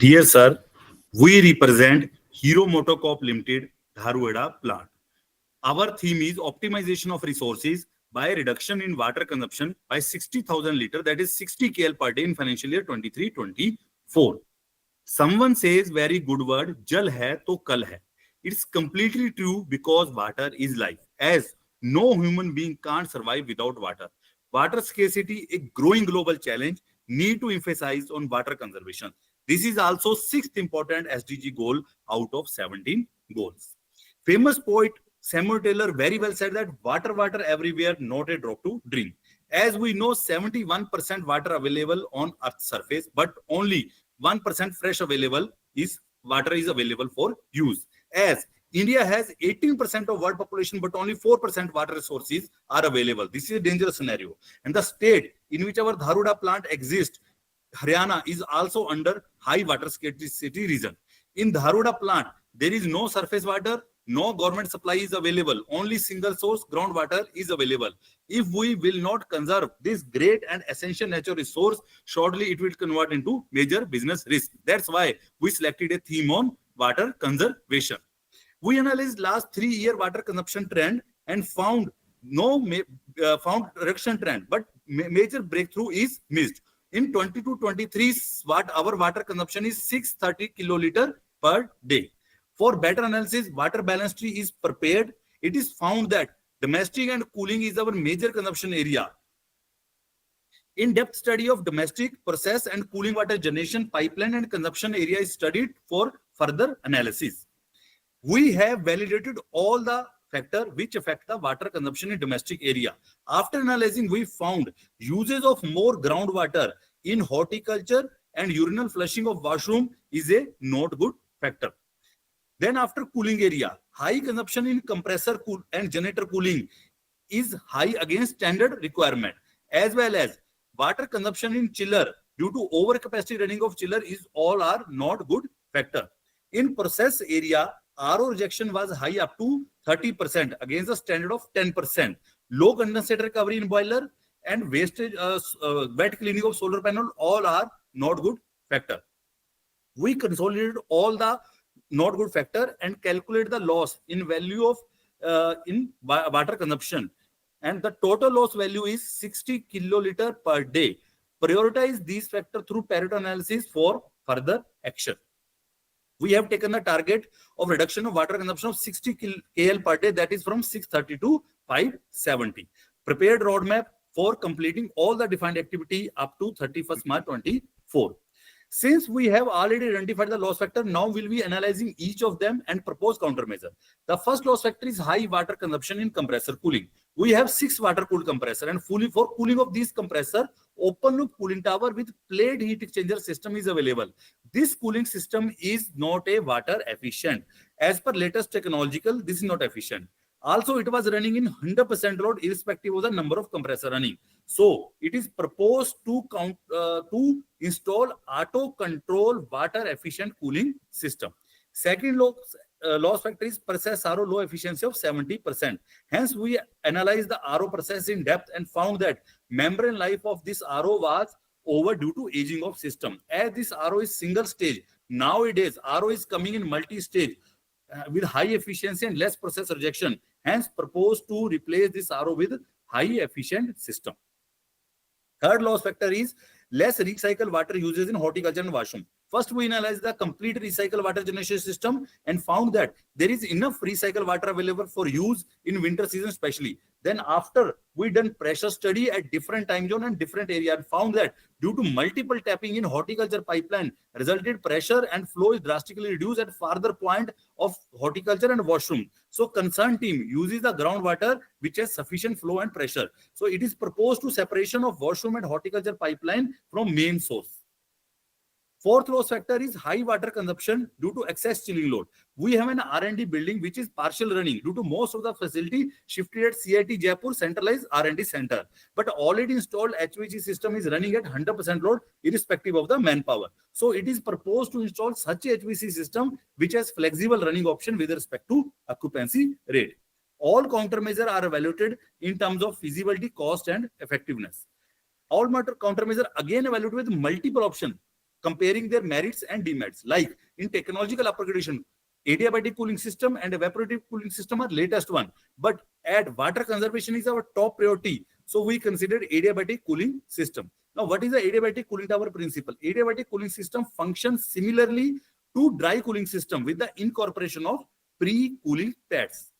Dear sir, we represent Hero Motocorp Limited, Dharuhera plant. Our theme is optimization of resources by reduction in water consumption by 60,000 liters, that is 60 KL per day in financial year 23-24. Someone says very good word, jal hai to kal hai. It's completely true because water is life. As no human being can't survive without water. Water scarcity, a growing global challenge, need to emphasize on water conservation. This is also sixth important SDG goal out of 17 goals. Famous poet Samuel Taylor very well said that water, water everywhere, not a drop to drink. As we know, 71% water available on Earth's surface, but only 1% fresh available is water is available for use. As India has 18% of world population, but only 4% water resources are available. This is a dangerous scenario. And the state in which our Dharuhera plant exists, Haryana, is also under high water scarcity region. In Dharuhera plant, there is no surface water, no government supply is available. Only single source groundwater is available. If we will not conserve this great and essential natural resource, shortly it will convert into major business risk. That's why we selected a theme on water conservation. We analyzed last 3-year water consumption trend and found found reduction trend, but major breakthrough is missed. In 22-23, our water consumption is 630 kiloliter per day. For better analysis, water balance tree is prepared. It is found that domestic and cooling is our major consumption area. In-depth study of domestic process and cooling water generation, pipeline and consumption area is studied for further analysis. We have validated all the factors which affect the water consumption in domestic area. After analyzing, we found uses of more groundwater in horticulture and urinal flushing of washroom is a not good factor. Then after cooling area, high consumption in compressor and generator cooling is high against standard requirement, as well as water consumption in chiller due to overcapacity running of chiller is all are not good factor. In process area, RO rejection was high up to 30% against the standard of 10%. Low condensate recovery in boiler and wastage, wet cleaning of solar panel all are not good factor. We consolidated all the not good factor and calculate the loss in value of in water consumption, and the total loss value is 60 kiloliter per day. Prioritize these factors through Pareto analysis for further action. We have taken the target of reduction of water consumption of 60 KL per day, that is from 630 to 570. Prepared roadmap for completing all the defined activity up to 31st March 24. Since we have already identified the loss factor, now we'll be analyzing each of them and propose countermeasure. The first loss factor is high water consumption in compressor cooling. We have 6 water cooled compressor, and fully for cooling of these compressor, open loop cooling tower with plate heat exchanger system is available. This cooling system is not a water efficient. As per latest technological, this is not efficient. Also, it was running in 100% load irrespective of the number of compressor running. So, it is proposed to install auto control water efficient cooling system. Second loss factor is process RO low efficiency of 70%. Hence, we analyzed the RO process in depth and found that membrane life of this RO was over due to aging of system. As this RO is single stage, nowadays RO is coming in multi-stage with high efficiency and less process rejection. Hence, proposed to replace this RO with high efficient system. Third loss factor is less recycled water uses in horticulture and washroom. First, we analyzed the complete recycled water generation system and found that there is enough recycled water available for use in winter season especially. Then after we done pressure study at different time zone and different area and found that due to multiple tapping in horticulture pipeline, resulted pressure and flow is drastically reduced at farther point of horticulture and washroom. So concerned team uses the groundwater which has sufficient flow and pressure. So it is proposed to separation of washroom and horticulture pipeline from main source. Fourth loss factor is high water consumption due to excess chilling load. We have an R&D building which is partial running due to most of the facility shifted at CIT Jaipur centralized R&D center. But already installed HVAC system is running at 100% load irrespective of the manpower. So it is proposed to install such a HVAC system which has flexible running option with respect to occupancy rate. All countermeasures are evaluated in terms of feasibility, cost and effectiveness. All countermeasures again evaluated with multiple options comparing their merits and demerits. Like in technological upgradation, adiabatic cooling system and evaporative cooling system are latest one, but at water conservation is our top priority. So we considered adiabatic cooling system. Now, what is the adiabatic cooling tower principle? Adiabatic cooling system functions similarly to dry cooling system with the incorporation of pre-cooling pads.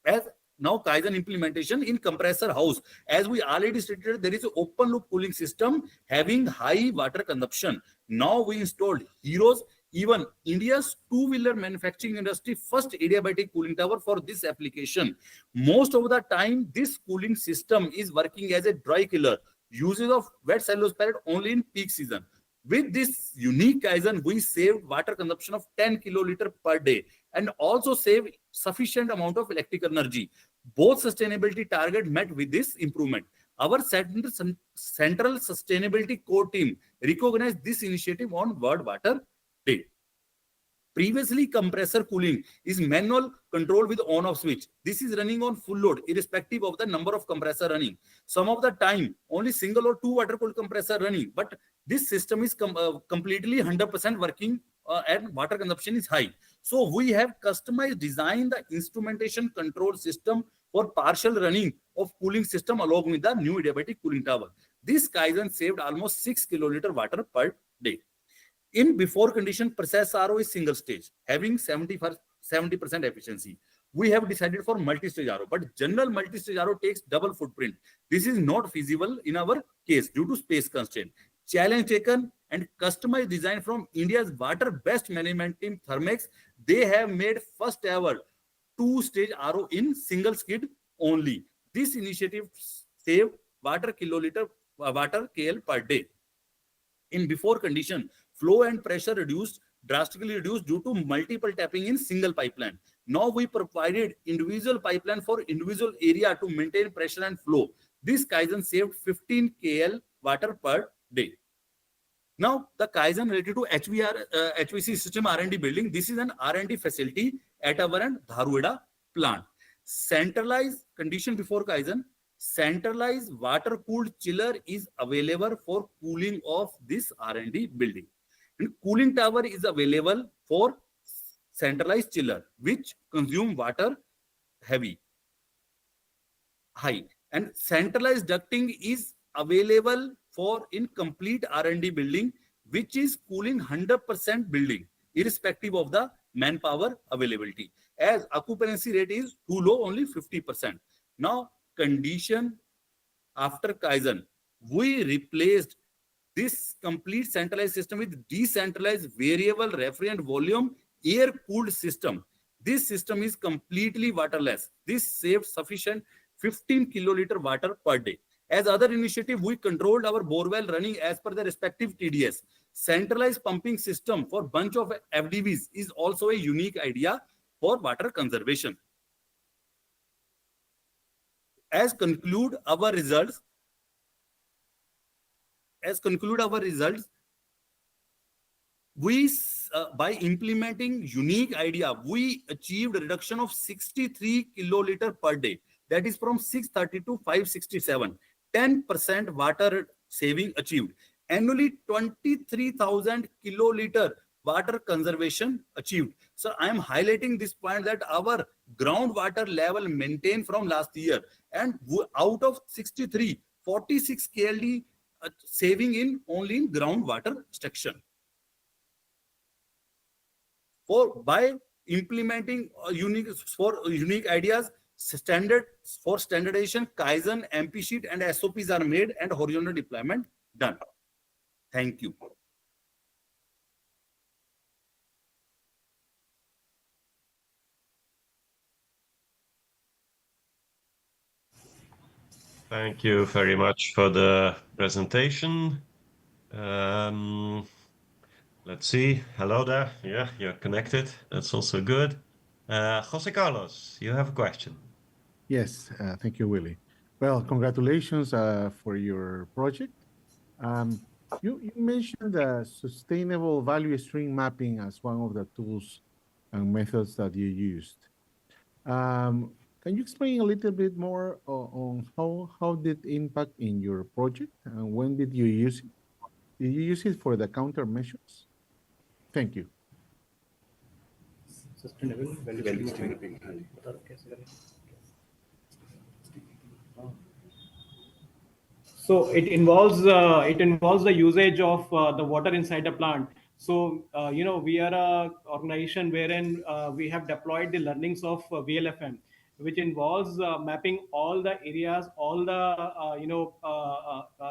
As now Kaizen implementation in compressor house, as we already stated, there is an open loop cooling system having high water consumption. Now we installed heroes. Even India's two-wheeler manufacturing industry first adiabatic cooling tower for this application. Most of the time, this cooling system is working as a dry killer. Uses of wet cellulose pellet only in peak season. With this unique Kaizen, we saved water consumption of 10 kiloliter per day and also save sufficient amount of electric energy. Both sustainability target met with this improvement. Our Central Sustainability Core team recognized this initiative on World Water Day. Previously, compressor cooling is manual control with on-off switch. This is running on full load, irrespective of the number of compressor running. Some of the time, only single or two water-cooled compressor running, but this system is completely 100% working and water consumption is high. So we have customized, designed the instrumentation control system for partial running of cooling system along with the new adiabatic cooling tower. This Kaizen saved almost 6 kiloliter water per day. In before condition, process RO is single stage, having 70% efficiency. We have decided for multi-stage RO, but general multi-stage RO takes double footprint. This is not feasible in our case due to space constraint. Challenge taken and customized design from India's water best management team, Thermex. They have made first ever two-stage RO in single skid only. This initiative saved water KL per day. In before condition, flow and pressure drastically reduced due to multiple tapping in single pipeline. Now we provided individual pipeline for individual area to maintain pressure and flow. This Kaizen saved 15 KL water per day. Now the Kaizen related to HVC system R&D building. This is an R&D facility at our Dharuhera plant. Centralized condition before Kaizen. Centralized water cooled chiller is available for cooling of this R&D building. And cooling tower is available for centralized chiller, which consume water high. And centralized ducting is available for in complete R&D building, which is cooling 100% building, irrespective of the manpower availability. As occupancy rate is too low, only 50%. Now, condition after Kaizen, we replaced this complete centralized system with decentralized variable refrigerant volume air cooled system. This system is completely waterless. This saved sufficient 15 kiloliter water per day. As other initiative, we controlled our borewell running as per the respective TDS. Centralized pumping system for bunch of FDVs is also a unique idea for water conservation. As conclude our results, we by implementing unique idea, we achieved a reduction of 63 kiloliter per day. That is from 630 to 567. 10% water saving achieved. Annually 23,000 kiloliter water conservation achieved. So I am highlighting this point that our groundwater level maintained from last year, and out of 63, 46 KLD saving in only in groundwater section. By implementing unique ideas, for standardization, Kaizen, MP sheet and SOPs are made and horizontal deployment done. Thank you. Thank you very much for the presentation. Let's see. Hello there. Yeah, you're connected. That's also good. Jose Carlos, you have a question. Yes, thank you, Willie. Well, congratulations for your project. You mentioned sustainable value stream mapping as one of the tools and methods that you used. Can you explain a little bit more on how did it impact in your project and when did you use it? Did you use it for the countermeasures? Thank you. Sustainable value stream mapping. बता दो कैसे करें? So it involves the usage of the water inside the plant. So we are a organization wherein we have deployed the learnings of VLFM, which involves mapping all the areas, all the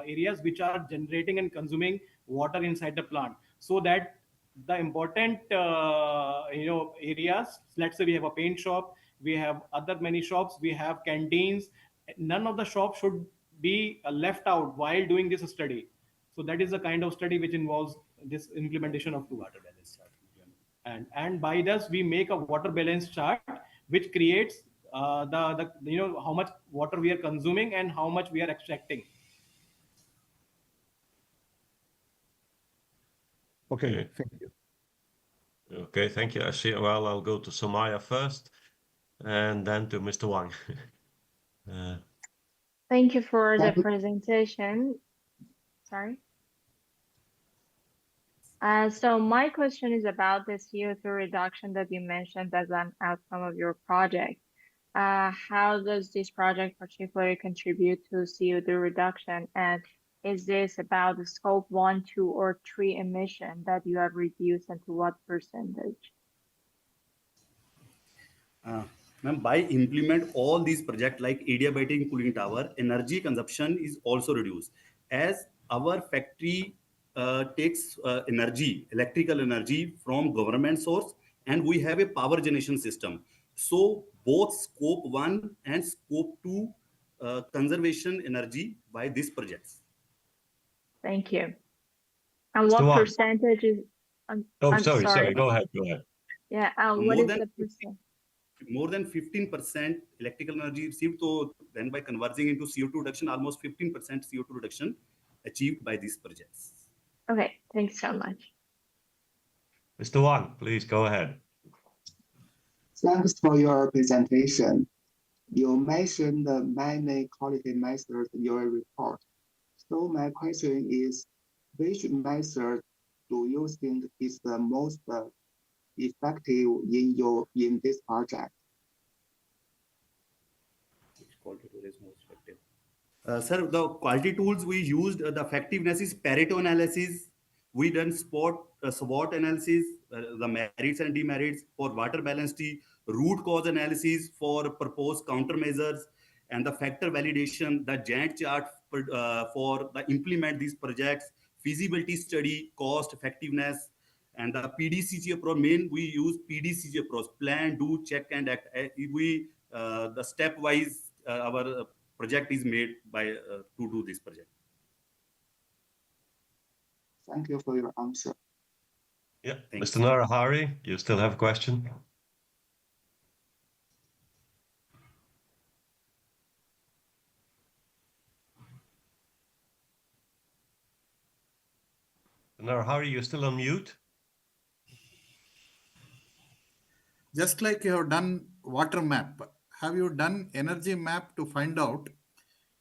areas which are generating and consuming water inside the plant, so that the important areas, let's say we have a paint shop, we have other many shops, we have canteens, none of the shops should be left out while doing this study. So that is the kind of study which involves this implementation of water balance chart. And by this we make a water balance chart which creates the how much water we are consuming and how much we are extracting. Okay, thank you. Okay, thank you. I see. Well, I'll go to Somaya first, and then to Mr. Wang. Thank you for the presentation. Sorry. So my question is about the CO2 reduction that you mentioned as an outcome of your project. How does this project particularly contribute to CO2 reduction? And is this about the scope 1, 2, or 3 emission that you have reduced, and to what percentage? Ma'am, by implement all these projects like adiabatic cooling tower, energy consumption is also reduced, as our factory takes energy, electrical energy from government source, and we have a power generation system. So both scope 1 and scope 2 conservation energy by these projects. Thank you. And Mr. what Wang. percentage is? Oh, I'm sorry. Go ahead. Yeah. What is the percent? More than 15% electrical energy received. So then by converting into CO2 reduction, almost 15% CO2 reduction achieved by these projects. Okay, thanks so much. Mr. Wang, please go ahead. Thanks for your presentation. You mentioned many quality methods in your report. So my question is, which method do you think is the most effective in this project? Which quality tool is most effective? Sir, the quality tools we used, the effectiveness is Pareto analysis. We done SWOT analysis, the merits and demerits for water balance T, root cause analysis for proposed countermeasures, and the factor validation, the Gantt chart for the implement these projects, feasibility study, cost effectiveness, and the PDCG approach. Main we use PDCG approach: plan, do, check, and act. The stepwise our project is made by to do this project. Thank you for your answer. Yeah, Thanks. Mr. Narahari, you still have a question? Narahari, you're still on mute? Just like you have done water map, have you done energy map to find out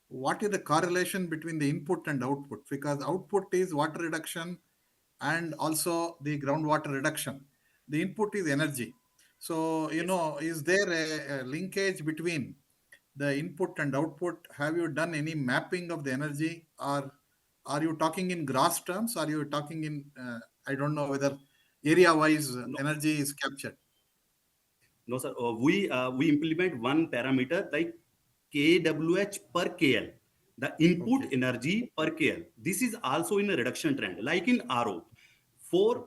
what is the correlation between the input and output? Because output is water reduction and also the groundwater reduction. The input is energy. So, is there a linkage between the input and output? Have you done any mapping of the energy, or are you talking in gross terms? Are you talking in, I don't know whether area-wise energy is captured? No, sir. We implement one parameter like kWh per KL, the input energy per KL. This is also in a reduction trend, like in RO. For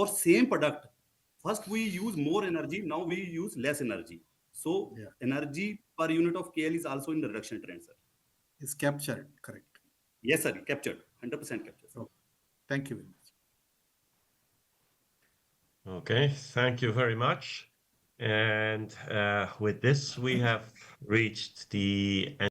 same product, first we use more energy, now we use less energy. So energy per unit of KL is also in the reduction trend, sir. Is captured, correct? Yes, sir. Captured, 100% captured. Okay. Thank you very much. Okay, thank you very much. And with this, we have reached the end.